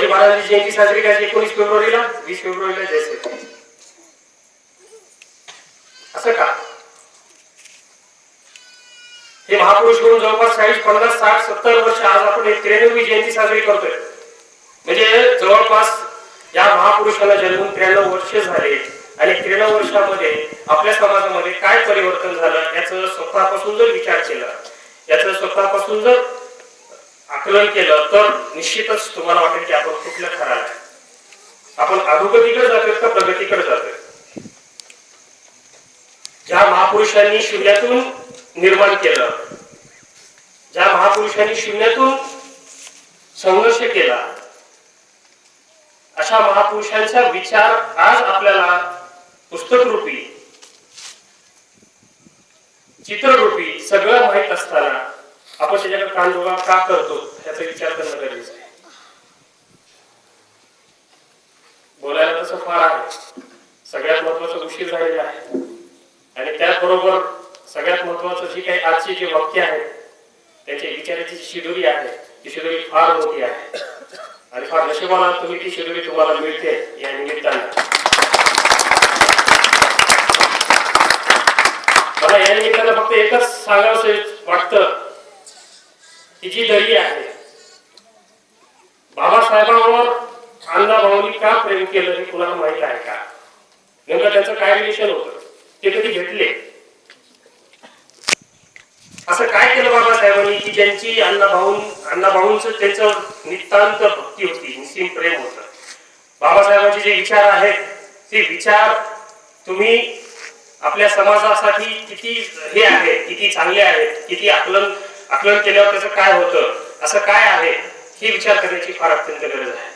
शिवाजी महाराजांची जयंती साजरी करायची 19 फेब्रुवारीला, 20 फेब्रुवारीला जयंती. असं का? हे महापुरुष म्हणून जवळपास 40, 50, 60, 70 वर्ष आज आपण 93वी जयंती साजरी करतोय. म्हणजे जवळपास या महापुरुषाला जन्मून 93 वर्ष झाले आणि 93 वर्षामध्ये आपल्या समाजामध्ये काय परिवर्तन झालं याचं स्वतःपासून जर विचार केला, याचं स्वतःपासून जर आकलन केलं तर निश्चितच तुम्हाला वाटेल की आपण कुठलं खरं आहे. आपण अधोगतीकडे जातोय का प्रगतीकडे जातोय? ज्या महापुरुषांनी शून्यातून निर्माण केलं, ज्या महापुरुषांनी शून्यातून संघर्ष केला, अशा महापुरुषांचा विचार आज आपल्याला पुस्तकरूपी, चित्ररूपी सगळं माहित असताना आपण त्याच्याकडे कानडोळा का करतो याचा विचार करणं गरजेचं आहे. बोलायला तसं फार आहे, सगळ्यात महत्वाचा उशीर झालेला आहे आणि त्याचबरोबर सगळ्यात महत्वाचं जी काही आजची जे वाक्य आहेत त्याच्या विचाराची शिदोरी आहे ती शिदोरी फार मोठी आहे आणि फार नशिबाने तुम्ही ती शिदोरी तुम्हाला मिळते या निमित्तानं. मला या निमित्तानं फक्त एकच सांगावं वाटतं की जी दरी आहे, बाबासाहेबांवर अण्णाभाऊंनी का प्रेम केलं हे कुणाला माहित आहे का? नेमकं त्यांचं काय रिलेशन होतं, ते कधी भेटले? असं काय केलं बाबासाहेबांनी की ज्यांची अण्णाभाऊंचं त्यांचं नितांत भक्ती होती, निस्सीम प्रेम होतं. बाबासाहेबांचे जे विचार आहेत ते विचार तुम्ही आपल्या समाजासाठी किती हे आहे, किती चांगले आहेत, किती आकलन केल्यावर त्याचं काय होतं, असं काय आहे हे विचार करण्याची फार अत्यंत गरज आहे.